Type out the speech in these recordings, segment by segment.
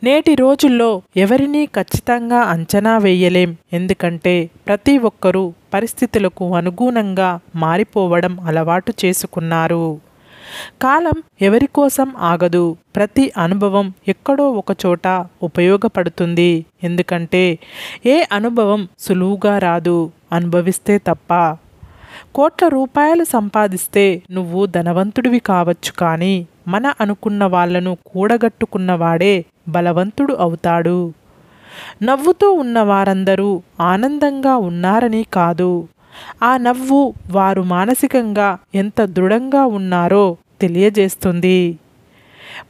నేటి రోజుల్లో ఎవరినీ ఖచ్చితంగా అంచనా వేయలేం. ఎందుకంటే ప్రతి ఒక్కరూ పరిస్థితులకు అనుగుణంగా మారిపోవడం అలవాటు చేసుకున్నారు. కాలం ఎవరి కోసం ఆగదు. ప్రతి అనుభవం ఎక్కడో ఒకచోట ఉపయోగపడుతుంది. ఎందుకంటే ఏ అనుభవం సులువుగా రాదు, అనుభవిస్తే తప్ప. కోట్ల రూపాయలు సంపాదిస్తే నువ్వు ధనవంతుడివి కావచ్చు, కానీ మన అనుకున్న వాళ్ళను కూడగట్టుకున్నవాడే బలవంతుడు అవుతాడు. నవ్వుతూ ఉన్న వారందరూ ఆనందంగా ఉన్నారని కాదు, ఆ నవ్వు వారు మానసికంగా ఎంత దృఢంగా ఉన్నారో తెలియజేస్తుంది.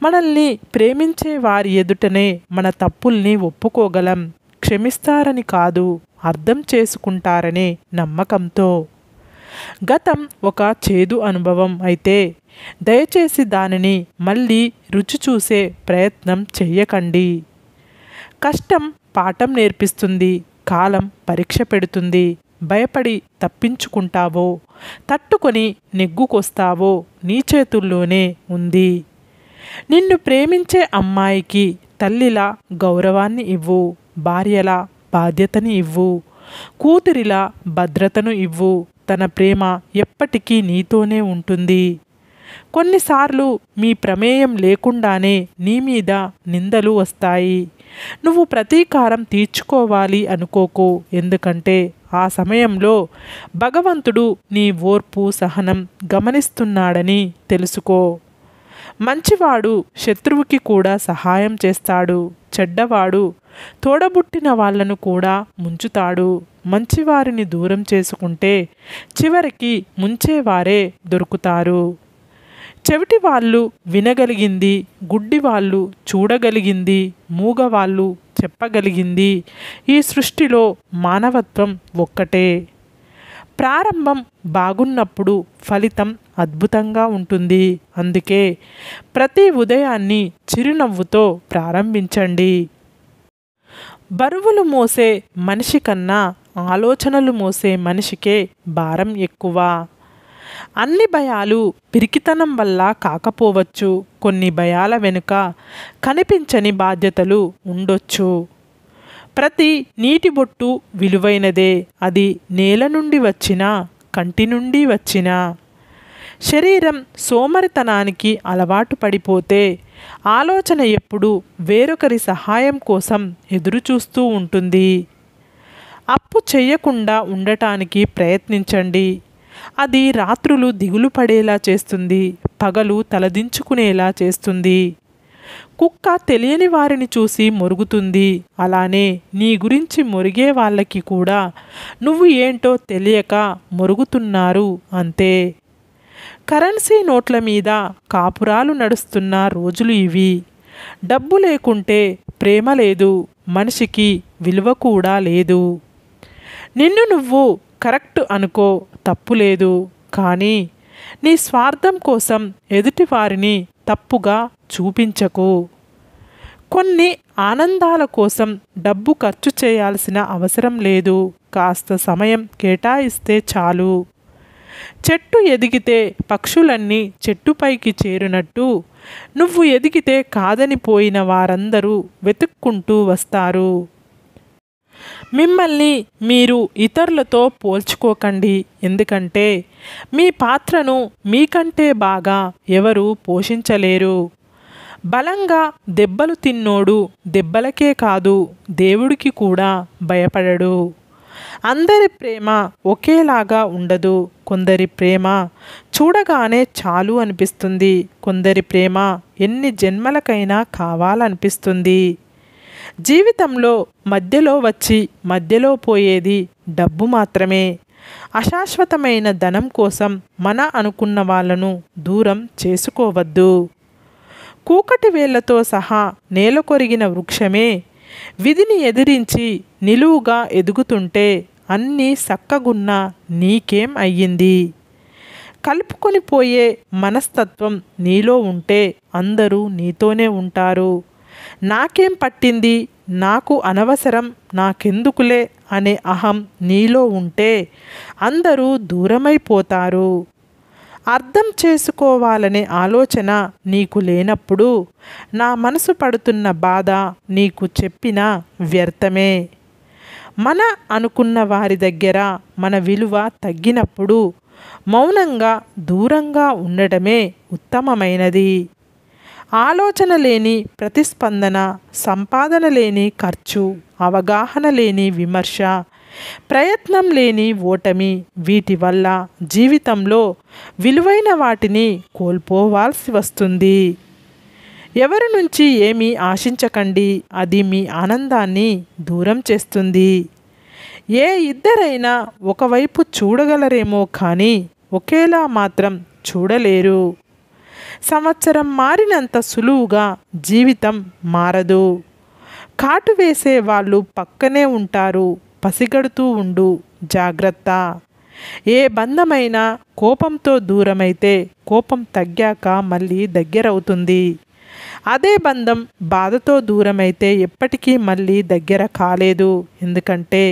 మనల్ని ప్రేమించే వారి ఎదుటనే మన తప్పుల్ని ఒప్పుకోగలం. క్షమిస్తారని కాదు, అర్థం చేసుకుంటారనే నమ్మకంతో. గతం ఒక చేదు అనుభవం అయితే దయచేసి దానిని మళ్ళీ రుచి చూసే ప్రయత్నం చెయ్యకండి. కష్టం పాఠం నేర్పిస్తుంది, కాలం పరీక్ష పెడుతుంది. భయపడి తప్పించుకుంటావో, తట్టుకొని నెగ్గుకొస్తావో నీ చేతుల్లోనే ఉంది. నిన్ను ప్రేమించే అమ్మాయికి తల్లిలా గౌరవాన్ని ఇవ్వు, భార్యలా బాధ్యతని ఇవ్వు, కూతురిలా భద్రతను ఇవ్వు. తన ప్రేమ ఎప్పటికీ నీతోనే ఉంటుంది. కొన్నిసార్లు మీ ప్రమేయం లేకుండానే నీ మీద నిందలు వస్తాయి. నువ్వు ప్రతీకారం తీర్చుకోవాలి అనుకోకు. ఎందుకంటే ఆ సమయంలో భగవంతుడు నీ ఓర్పు సహనం గమనిస్తున్నాడని తెలుసుకో. మంచివాడు శత్రువుకి కూడా సహాయం చేస్తాడు. చెడ్డవాడు తోడబుట్టిన వాళ్ళను కూడా ముంచుతాడు. మంచివారిని దూరం చేసుకుంటే చివరికి ముంచేవారే దొరుకుతారు. చెవిటి వాళ్ళు వినగలిగింది, గుడ్డి వాళ్ళు చూడగలిగింది, మూగవాళ్ళు చెప్పగలిగింది ఈ సృష్టిలో మానవత్వం ఒక్కటే. ప్రారంభం బాగున్నప్పుడు ఫలితం అద్భుతంగా ఉంటుంది. అందుకే ప్రతి ఉదయాన్ని చిరునవ్వుతో ప్రారంభించండి. బరువులు మోసే మనిషి కన్నా ఆలోచనలు మోసే మనిషికే భారం ఎక్కువ. అన్ని భయాలు పిరికితనం వల్ల కాకపోవచ్చు. కొన్ని భయాల వెనుక కనిపించని బాధ్యతలు ఉండొచ్చు. ప్రతి నీటి బొట్టు విలువైనదే, అది నేల నుండి వచ్చినా కంటి నుండి వచ్చినా. శరీరం సోమరితనానికి అలవాటు పడిపోతే ఆలోచన ఎప్పుడు వేరొకరి సహాయం కోసం ఎదురుచూస్తూ ఉంటుంది. అప్పు చెయ్యకుండా ఉండటానికి ప్రయత్నించండి. అది రాత్రులు దిగులు పడేలా చేస్తుంది, పగలు తలదించుకునేలా చేస్తుంది. కుక్క తెలియని వారిని చూసి మొరుగుతుంది. అలానే నీ గురించి మొరిగే వాళ్ళకి కూడా నువ్వు ఏంటో తెలియక మొరుగుతున్నారు అంతే. కరెన్సీ నోట్ల మీద కాపురాలు నడుస్తున్న రోజులు ఇవి. డబ్బు లేకుంటే ప్రేమ లేదు, మనిషికి విలువ కూడా లేదు. నిన్ను నువ్వు కరెక్ట్ అనుకో, తప్పు లేదు. కానీ నీ స్వార్థం కోసం ఎదుటి వారిని తప్పుగా చూపించకు. కొన్ని ఆనందాల కోసం డబ్బు ఖర్చు చేయాల్సిన అవసరం లేదు. కాస్త సమయం కేటాయిస్తే చాలు. చెట్టు ఎదిగితే పక్షులన్నీ చెట్టుపైకి చేరినట్టు నువ్వు ఎదిగితే కాదని పోయిన వారందరూ వెతుక్కుంటూ వస్తారు. మిమ్మల్ని మీరు ఇతరులతో పోల్చుకోకండి. ఎందుకంటే మీ పాత్రను మీకంటే బాగా ఎవరు పోషించలేరు. బలంగా దెబ్బలు తిన్నోడు దెబ్బలకే కాదు, దేవుడికి కూడా భయపడడు. అందరి ప్రేమ ఒకేలాగా ఉండదు. కొందరి ప్రేమ చూడగానే చాలు అనిపిస్తుంది. కొందరి ప్రేమ ఎన్ని జన్మలకైనా కావాలనిపిస్తుంది. జీవితంలో మధ్యలో వచ్చి మధ్యలో పోయేది డబ్బు మాత్రమే. అశాశ్వతమైన ధనం కోసం మన అనుకున్న వాళ్ళను దూరం చేసుకోవద్దు. కూకటి వేళ్లతో సహా నేల కొరిగిన వృక్షమే విధిని ఎదిరించి నిలువుగా ఎదుగుతుంటే అన్నీ సక్కగున్న నీకేం అయ్యింది? కలుపుకొని పోయే మనస్తత్వం నీలో ఉంటే అందరూ నీతోనే ఉంటారు. నాకేం పట్టింది, నాకు అనవసరం, నాకెందుకులే అనే అహం నీలో ఉంటే అందరూ దూరమైపోతారు. అర్థం చేసుకోవాలనే ఆలోచన నీకు లేనప్పుడు నా మనసు పడుతున్న బాధ నీకు చెప్పిన వ్యర్థమే. మన అనుకున్న వారి దగ్గర మన విలువ తగ్గినప్పుడు మౌనంగా దూరంగా ఉండటమే ఉత్తమమైనది. ఆలోచన లేని ప్రతిస్పందన, సంపాదన లేని ఖర్చు, అవగాహన లేని విమర్శ, ప్రయత్నం లేని ఓటమి, వీటి వల్ల జీవితంలో విలువైన వాటిని కోల్పోవాల్సి వస్తుంది. ఎవరి నుంచి ఏమీ ఆశించకండి, అది మీ ఆనందాన్ని దూరం చేస్తుంది. ఏ ఇద్దరైనా ఒకవైపు చూడగలరేమో కానీ ఒకేలా మాత్రం చూడలేరు. సంవత్సరం మారినంత సులువుగా జీవితం మారదు. కాటు వేసే వాళ్ళు పక్కనే ఉంటారు. పసిగడుతూ ఉండు, జాగ్రత్త. ఏ బంధమైనా కోపంతో దూరమైతే కోపం తగ్గాక మళ్ళీ దగ్గరవుతుంది. అదే బంధం బాధతో దూరమైతే ఎప్పటికీ మళ్ళీ దగ్గర కాలేదు. ఎందుకంటే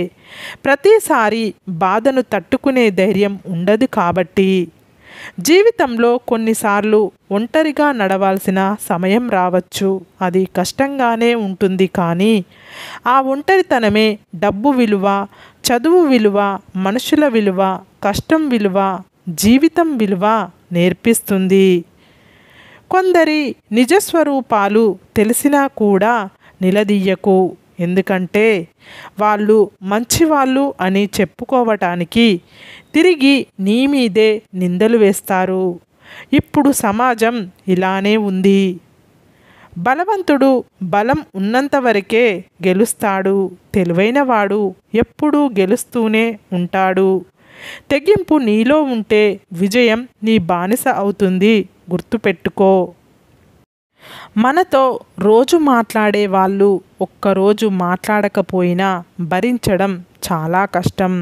ప్రతిసారి బాధను తట్టుకునే ధైర్యం ఉండదు కాబట్టి. జీవితంలో కొన్నిసార్లు ఒంటరిగా నడవాల్సిన సమయం రావచ్చు. అది కష్టంగానే ఉంటుంది కానీ ఆ ఒంటరితనమే డబ్బు విలువ, చదువు విలువ, మనుషుల విలువ, కష్టం విలువ, జీవితం విలువ నేర్పిస్తుంది. కొందరి నిజస్వరూపాలు తెలిసినా కూడా నిలదీయకు. ఎందుకంటే వాళ్ళు మంచివాళ్ళు అని చెప్పుకోవటానికి తిరిగి నీ మీదే నిందలు వేస్తారు. ఇప్పుడు సమాజం ఇలానే ఉంది. బలవంతుడు బలం ఉన్నంత వరకే గెలుస్తాడు. తెలివైనవాడు ఎప్పుడూ గెలుస్తూనే ఉంటాడు. తెగింపు నీలో ఉంటే విజయం నీ బానిస అవుతుంది. గుర్తుపెట్టుకో. మనతో రోజు మాట్లాడే వాళ్ళు ఒక్కరోజు మాట్లాడకపోయినా భరించడం చాలా కష్టం.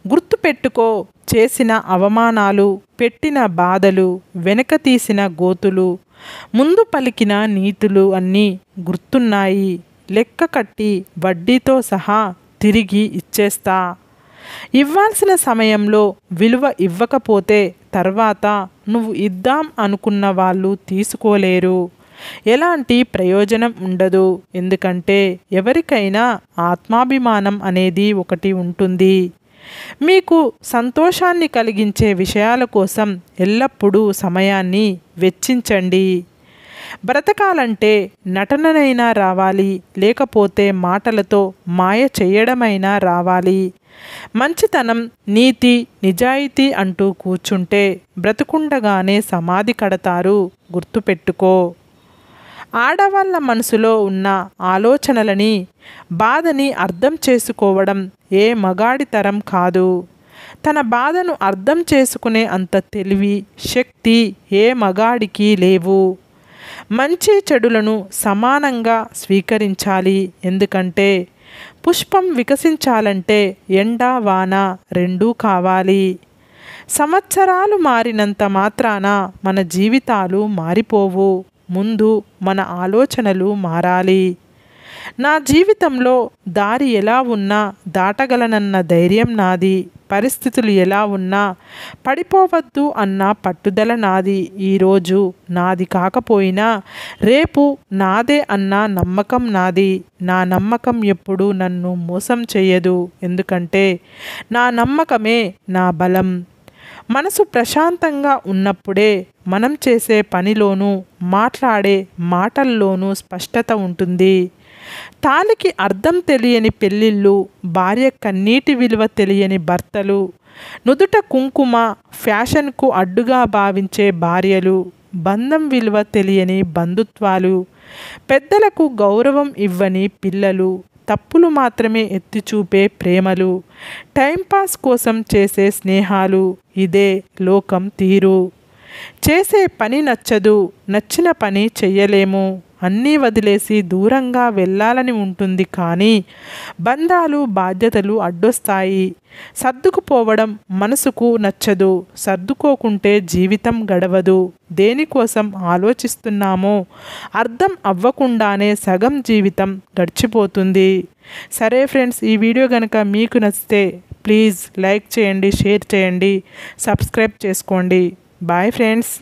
గుర్తుపెట్టుకో, చేసిన అవమానాలు, పెట్టిన బాధలు, వెనక తీసిన గోతులు, ముందు పలికిన నీతులు అన్నీ గుర్తున్నాయి. లెక్క కట్టి వడ్డీతో సహా తిరిగి ఇచ్చేస్తా. ఇవ్వాల్సిన సమయంలో విలువ ఇవ్వకపోతే తర్వాత నువ్వు ఇద్దాం అనుకున్న వాళ్ళు తీసుకోలేరు. ఎలాంటి ప్రయోజనం ఉండదు. ఎందుకంటే ఎవరికైనా ఆత్మాభిమానం అనేది ఒకటి ఉంటుంది. మీకు సంతోషాన్ని కలిగించే విషయాల కోసం ఎల్లప్పుడూ సమయాన్ని వెచ్చించండి. బ్రతకాలంటే నటననైనా రావాలి, లేకపోతే మాటలతో మాయ చేయడమైనా రావాలి. మంచితనం, నీతి, నిజాయితీ అంటూ కూర్చుంటే బ్రతుకుండగానే సమాధి కడతారు. గుర్తుపెట్టుకో. ఆడవాళ్ళ మనసులో ఉన్న ఆలోచనలని, బాధని అర్థం చేసుకోవడం ఏ మగాడి తరం కాదు. తన బాధను అర్థం చేసుకునే అంత తెలివి, శక్తి ఏ మగాడికి లేవు. మంచి చెడులను సమానంగా స్వీకరించాలి. ఎందుకంటే పుష్పం వికసించాలంటే ఎండ, వాన రెండూ కావాలి. సంవత్సరాలు మారినంత మాత్రాన మన జీవితాలు మారిపోవు. ముందు మన ఆలోచనలు మారాలి. నా జీవితంలో దారి ఎలా ఉన్నా దాటగలనన్న ధైర్యం నాది. పరిస్థితులు ఎలా ఉన్నా పడిపోవద్దు అన్న పట్టుదల నాది. ఈరోజు నాది కాకపోయినా రేపు నాదే అన్న నమ్మకం నాది. నా నమ్మకం ఎప్పుడూ నన్ను మోసం చేయదు. ఎందుకంటే నా నమ్మకమే నా బలం. మనసు ప్రశాంతంగా ఉన్నప్పుడే మనం చేసే పనిలోనూ మాట్లాడే మాటల్లోనూ స్పష్టత ఉంటుంది. తాలికి అర్థం తెలియని పెళ్ళిళ్ళు, భార్య కన్నీటి విలువ తెలియని భర్తలు, నుదుట కుంకుమ ఫ్యాషన్కు అడ్డుగా భావించే భార్యలు, బంధం విలువ తెలియని బంధుత్వాలు, పెద్దలకు గౌరవం ఇవ్వని పిల్లలు, తప్పులు మాత్రమే ఎత్తి చూపే ప్రేమలు, టైంపాస్ కోసం చేసే స్నేహాలు, ఇదే లోకం తీరు. చేసే పని నచ్చదు, నచ్చిన పని చెయ్యలేము, అన్నీ వదిలేసి దూరంగా వెళ్ళాలని ఉంటుంది. కానీ బంధాలు, బాధ్యతలు అడ్డొస్తాయి. సర్దుకుపోవడం మనసుకు నచ్చదు. సర్దుకోకుంటే జీవితం గడవదు. దేనికోసం ఆలోచిస్తున్నామో అర్థం అవ్వకుండానే సగం జీవితం గడిచిపోతుంది. సరే ఫ్రెండ్స్, ఈ వీడియో కనుక మీకు నచ్చితే ప్లీజ్ లైక్ చేయండి, షేర్ చేయండి, సబ్స్క్రైబ్ చేసుకోండి. Bye friends.